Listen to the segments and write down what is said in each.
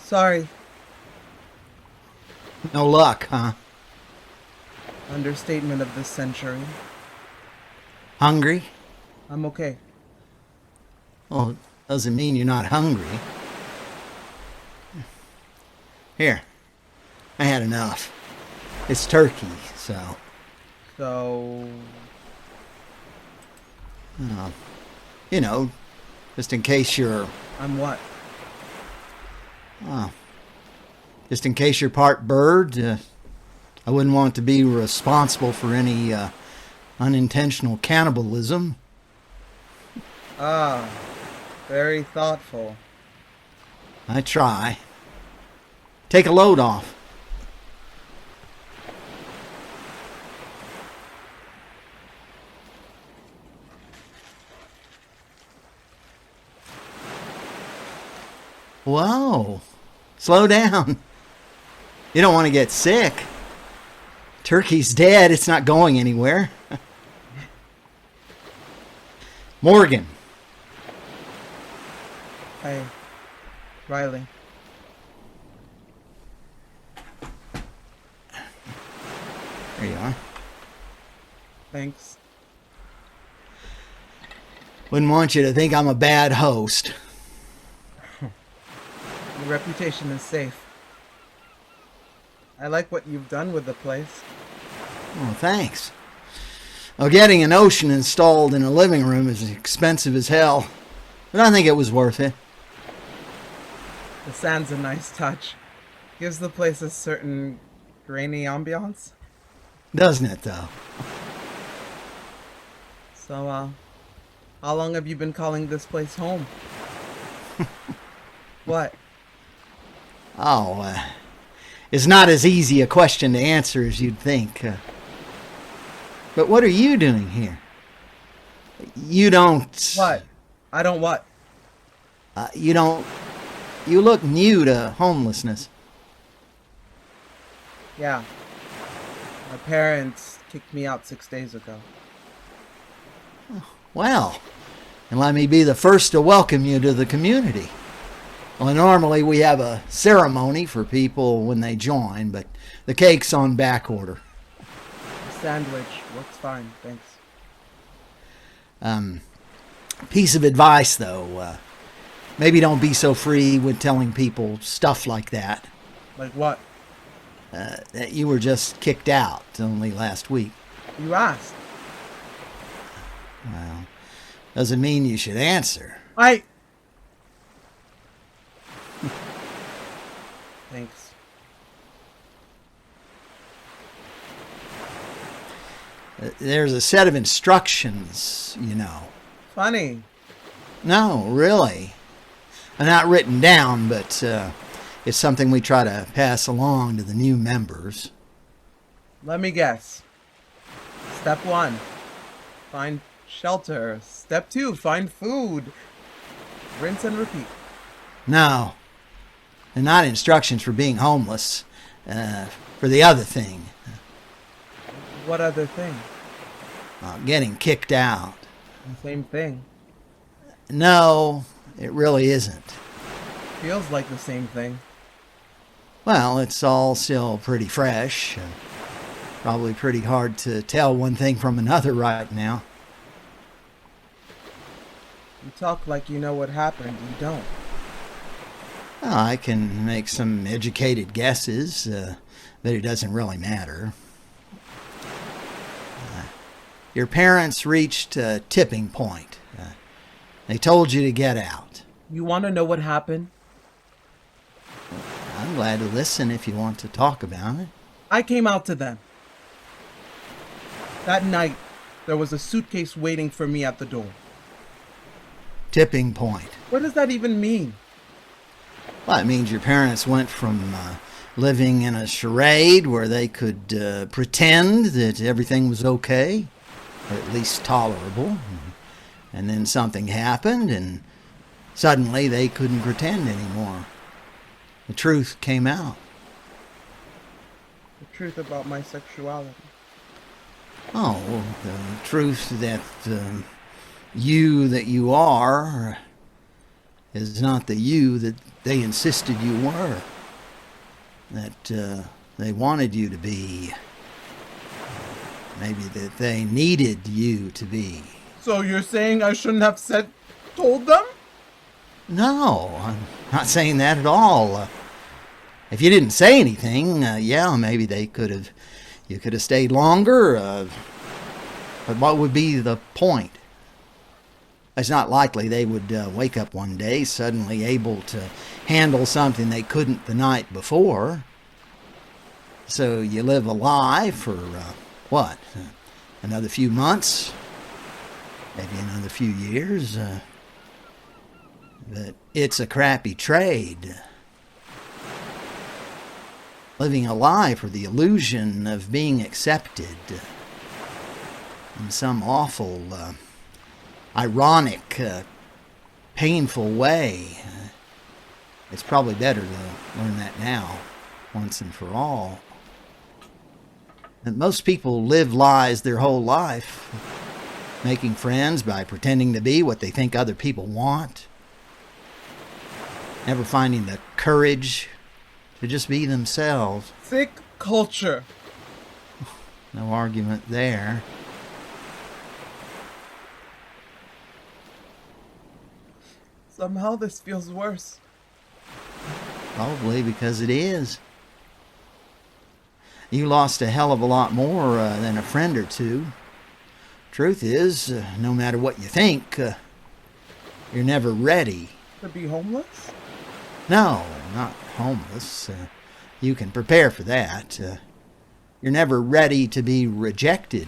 Sorry. No luck, huh? Understatement of this century. Hungry? I'm okay. Well, doesn't mean you're not hungry. Here, I had enough. It's turkey, so... So... you know, just in case you're... I'm what? Oh, just in case you're part bird, I wouldn't want to be responsible for any unintentional cannibalism. Ah, very thoughtful. I try. Take a load off. Whoa. Slow down. You don't want to get sick. Turkey's dead. It's not going anywhere. Morgan. Hey, Riley. There you are. Thanks. Wouldn't want you to think I'm a bad host. Your reputation is safe. I like what you've done with the place. Oh, thanks. Well, getting an ocean installed in a living room is expensive as hell. But I think it was worth it. The sand's a nice touch. Gives the place a certain grainy ambiance. Doesn't it, though? So, how long have you been calling this place home? What? Oh, it's not as easy a question to answer as you'd think. But what are you doing here? You don't... What? I don't what? You don't... You look new to homelessness. Yeah. My parents kicked me out 6 days ago. Well, and let me be the first to welcome you to the community. Well, normally we have a ceremony for people when they join, but the cake's on back order. A sandwich works fine, thanks. Piece of advice, though. Maybe don't be so free with telling people stuff like that. Like what? That you were just kicked out only last week. You asked. Well, doesn't mean you should answer. Thanks. There's a set of instructions, you know. Funny. No, really. Not written down, but it's something we try to pass along to the new members. Let me guess. Step 1. Find shelter. Step 2. Find food. Rinse and repeat. No. They're not instructions for being homeless. For the other thing. What other thing? Getting kicked out. Same thing. No, it really isn't. Feels like the same thing. Well, it's all still pretty fresh. Probably pretty hard to tell one thing from another right now. You talk like you know what happened. You don't. Well, I can make some educated guesses, but it doesn't really matter. Your parents reached a tipping point. They told you to get out. You want to know what happened? I'm glad to listen if you want to talk about it. I came out to them. That night, there was a suitcase waiting for me at the door. Tipping point. What does that even mean? Well, it means your parents went from living in a charade where they could pretend that everything was okay, or at least tolerable, and then something happened, and suddenly they couldn't pretend anymore. The truth came out. The truth about my sexuality. Oh, the truth that you are is not the you that they insisted you were, that they wanted you to be, maybe that they needed you to be. So you're saying I shouldn't have told them? No, I'm not saying that at all. If you didn't say anything, yeah, maybe you could have stayed longer, but what would be the point? It's not likely they would wake up one day suddenly able to handle something they couldn't the night before. So you live a lie for, what, another few months? Maybe another few years? But it's a crappy trade. Living a lie for the illusion of being accepted in some awful, ironic, painful way. It's probably better to learn that now, once and for all. And most people live lies their whole life, making friends by pretending to be what they think other people want, never finding the courage to just be themselves. Thick culture. No argument there. Somehow this feels worse. Probably because it is. You lost a hell of a lot more than a friend or two. Truth is, no matter what you think, you're never ready. To be homeless? No, not homeless. You can prepare for that. You're never ready to be rejected.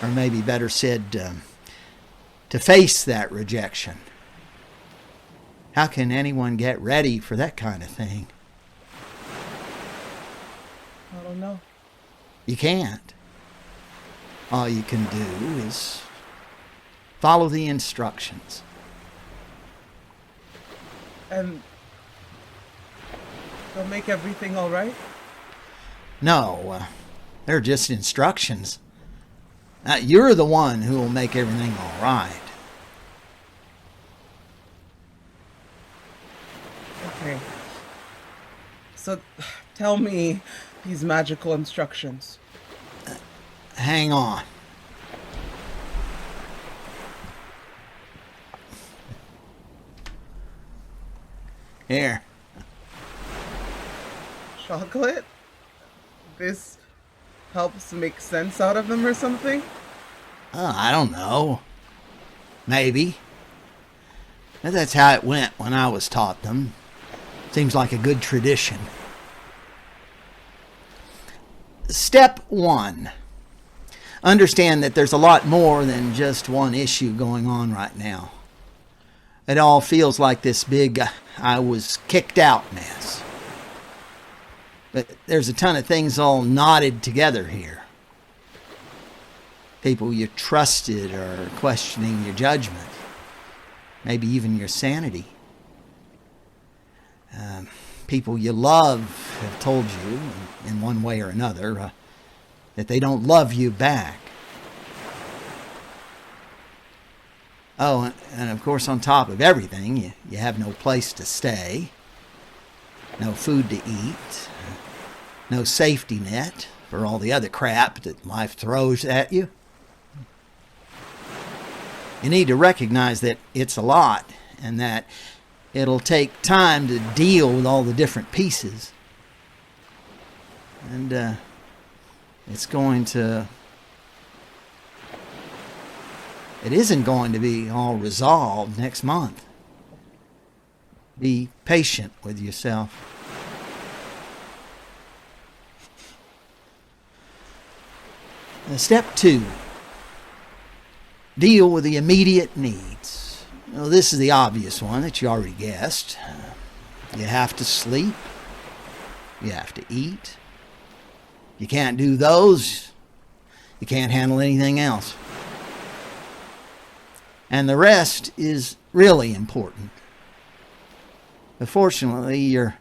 Or maybe better said, to face that rejection. How can anyone get ready for that kind of thing? I don't know. You can't. All you can do is follow the instructions. And they'll make everything all right? No, they're just instructions. You're the one who will make everything all right. Okay. So, tell me these magical instructions. Hang on. Here. Chocolate? This helps make sense out of them or something? I don't know. Maybe. That's how it went when I was taught them. Seems like a good tradition. Step 1. Understand that there's a lot more than just one issue going on right now. It all feels like this big I was kicked out mess. But there's a ton of things all knotted together here. People you trusted are questioning your judgment. Maybe even your sanity. People you love have told you, in one way or another, that they don't love you back. Oh, and of course, on top of everything, you have no place to stay, no food to eat, no safety net for all the other crap that life throws at you. You need to recognize that it's a lot, and that it'll take time to deal with all the different pieces. And it isn't going to be all resolved next month. Be patient with yourself. Step 2. Deal with the immediate needs. Well, this is the obvious one that you already guessed. You have to sleep. You have to eat. You can't do those. You can't handle anything else. And the rest is really important. But fortunately, you're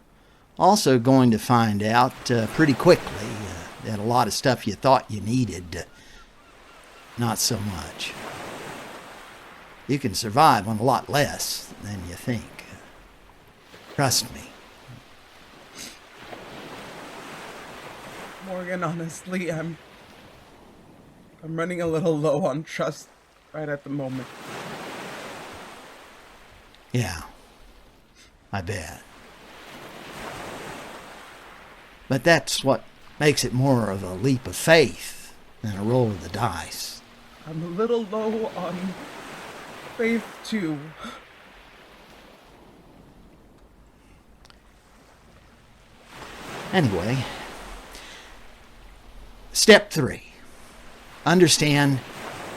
also going to find out pretty quickly that a lot of stuff you thought you needed, not so much. You can survive on a lot less than you think. Trust me. Morgan, honestly, I'm running a little low on trust right at the moment. Yeah, I bet. But that's what makes it more of a leap of faith than a roll of the dice. I'm a little low on faith, too. Anyway, step 3. Understand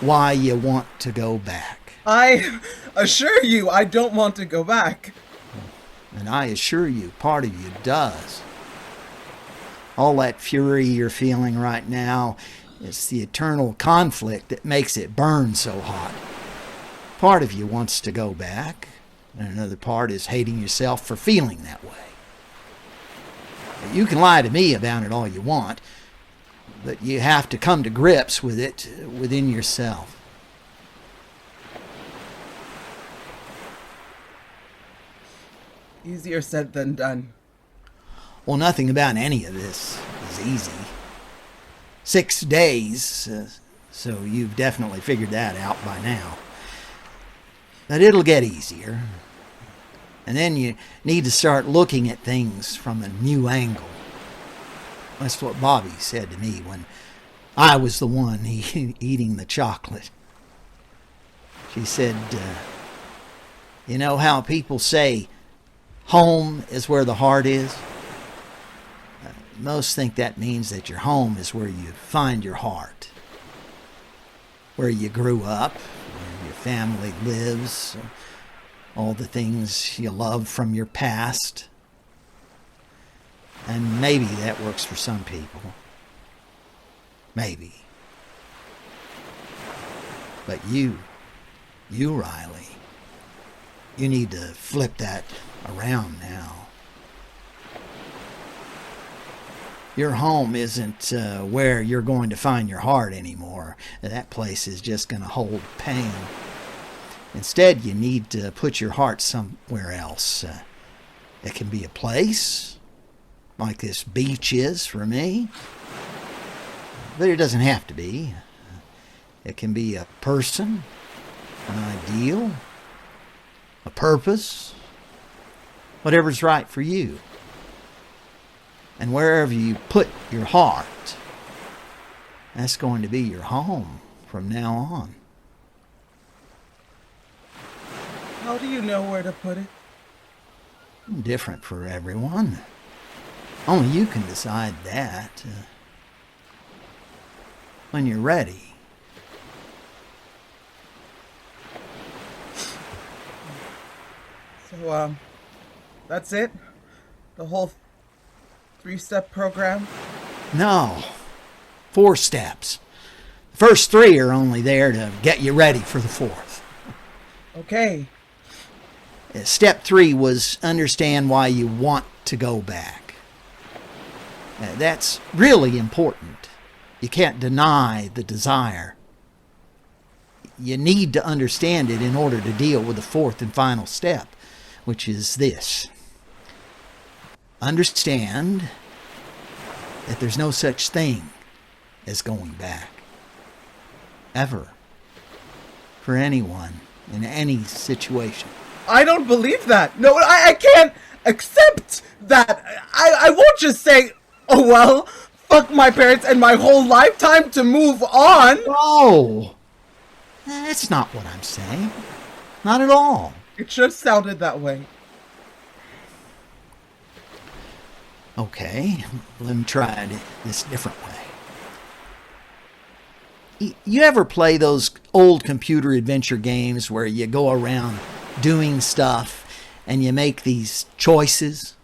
why you want to go back. I assure you, I don't want to go back. And I assure you, part of you does. All that fury you're feeling right now, it's the eternal conflict that makes it burn so hot. Part of you wants to go back, and another part is hating yourself for feeling that way. You can lie to me about it all you want, but you have to come to grips with it within yourself. Easier said than done. Well, nothing about any of this is easy. 6 days, so you've definitely figured that out by now. But it'll get easier. And then you need to start looking at things from a new angle. That's what Bobby said to me when I was the one eating the chocolate. She said, you know how people say home is where the heart is? Most think that means that your home is where you find your heart, where you grew up, where your family lives, all the things you love from your past. And maybe that works for some people. Maybe. But you, Riley, you need to flip that around now. Your home isn't where you're going to find your heart anymore. That place is just going to hold pain. Instead, you need to put your heart somewhere else. It can be a place, like this beach is for me. But it doesn't have to be. It can be a person, an ideal, a purpose, whatever's right for you. And wherever you put your heart, that's going to be your home from now on. How do you know where to put it? Different for everyone. Only you can decide that. When you're ready. So, that's it? The whole 3-step program? No. 4 steps. The first 3 are only there to get you ready for the 4th. Okay. Step 3 was understand why you want to go back. That's really important. You can't deny the desire. You need to understand it in order to deal with the 4th and final step, which is this. Understand that there's no such thing as going back. Ever. For anyone, in any situation. I don't believe that. No, I can't accept that. I won't just say, oh well, fuck my parents and my whole lifetime to move on. No! That's not what I'm saying. Not at all. It just sounded that way. Okay, let me try it this different way. You ever play those old computer adventure games where you go around doing stuff and you make these choices?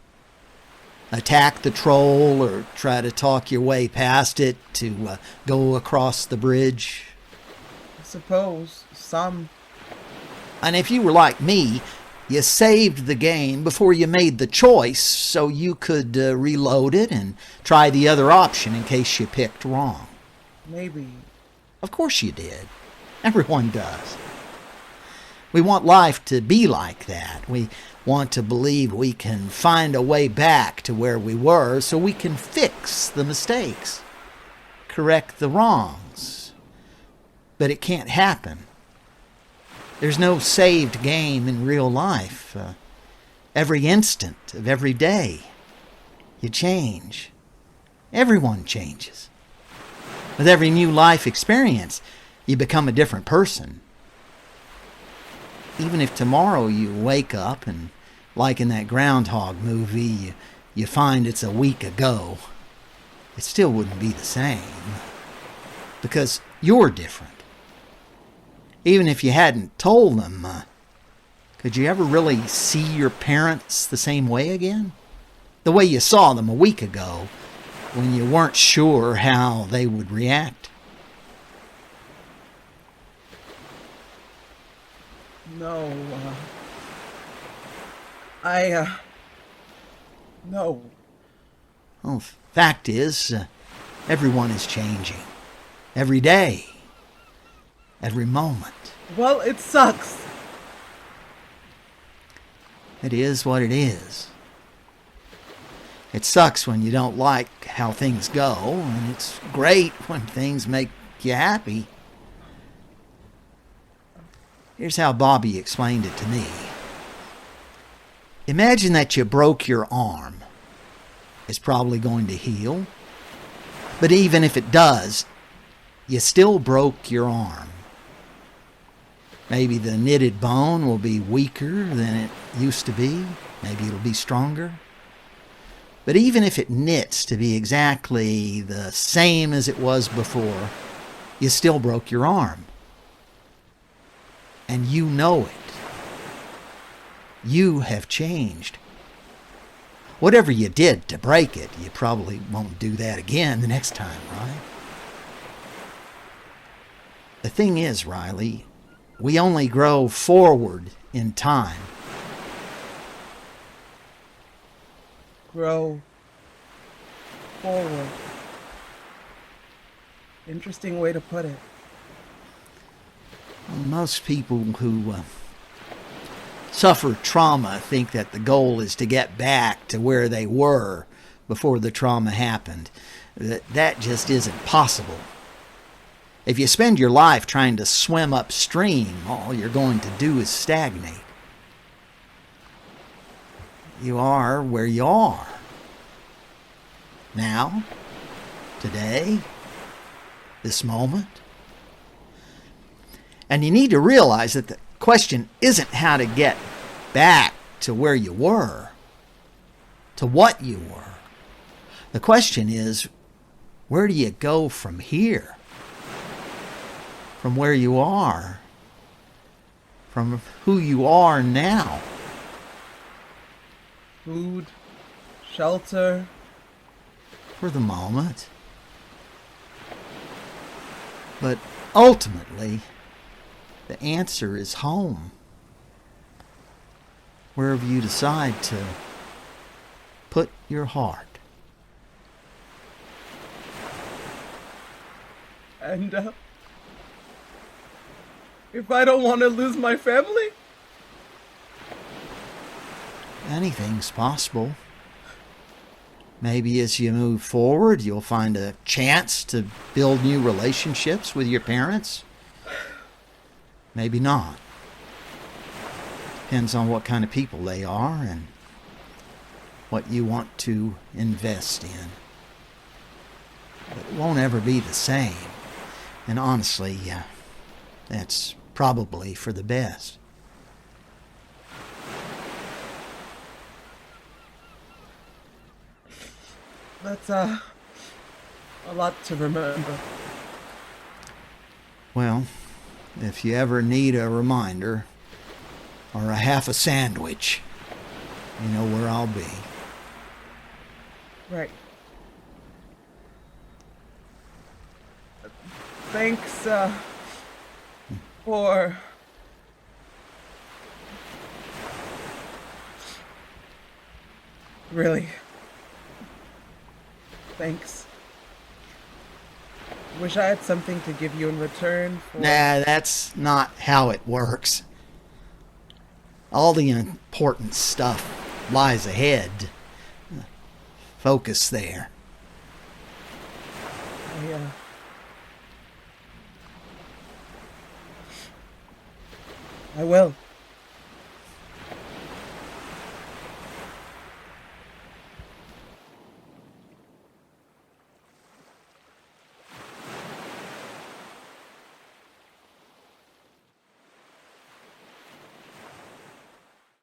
Attack the troll or try to talk your way past it to go across the bridge? I suppose. Some. And if you were like me, you saved the game before you made the choice so you could reload it and try the other option in case you picked wrong. Maybe. Of course you did. Everyone does. We want life to be like that. We want to believe we can find a way back to where we were so we can fix the mistakes, correct the wrongs. But it can't happen. There's no saved game in real life. Every instant of every day, you change. Everyone changes. With every new life experience, you become a different person. Even if tomorrow you wake up and, like in that Groundhog movie, you find it's a week ago, it still wouldn't be the same. Because you're different. Even if you hadn't told them, could you ever really see your parents the same way again? The way you saw them a week ago when you weren't sure how they would react? No, no. Well, fact is, everyone is changing. Every day. Every moment. Well, it sucks. It is what it is. It sucks when you don't like how things go, and it's great when things make you happy. Here's how Bobby explained it to me. Imagine that you broke your arm. It's probably going to heal. But even if it does, you still broke your arm. Maybe the knitted bone will be weaker than it used to be. Maybe it'll be stronger. But even if it knits to be exactly the same as it was before, you still broke your arm. And you know it. You have changed. Whatever you did to break it, you probably won't do that again the next time, right? The thing is, Riley, we only grow forward in time. Grow forward. Interesting way to put it. Well, most people who suffer trauma think that the goal is to get back to where they were before the trauma happened. That just isn't possible. If you spend your life trying to swim upstream, all you're going to do is stagnate. You are where you are. Now, today, this moment. And you need to realize that the question isn't how to get back to where you were, to what you were. The question is, where do you go from here? From where you are? From who you are now? Food, shelter. For the moment. But ultimately, the answer is home. Wherever you decide to put your heart. And, if I don't want to lose my family? Anything's possible. Maybe as you move forward, you'll find a chance to build new relationships with your parents. Maybe not. Depends on what kind of people they are and what you want to invest in. But it won't ever be the same. And honestly, that's probably for the best. That's, a lot to remember. Well, if you ever need a reminder or a half a sandwich, you know where I'll be. Right. Thanks, for... Really. Thanks. Wish I had something to give you in return for... Nah, that's not how it works. All the important stuff lies ahead. Focus there. I will.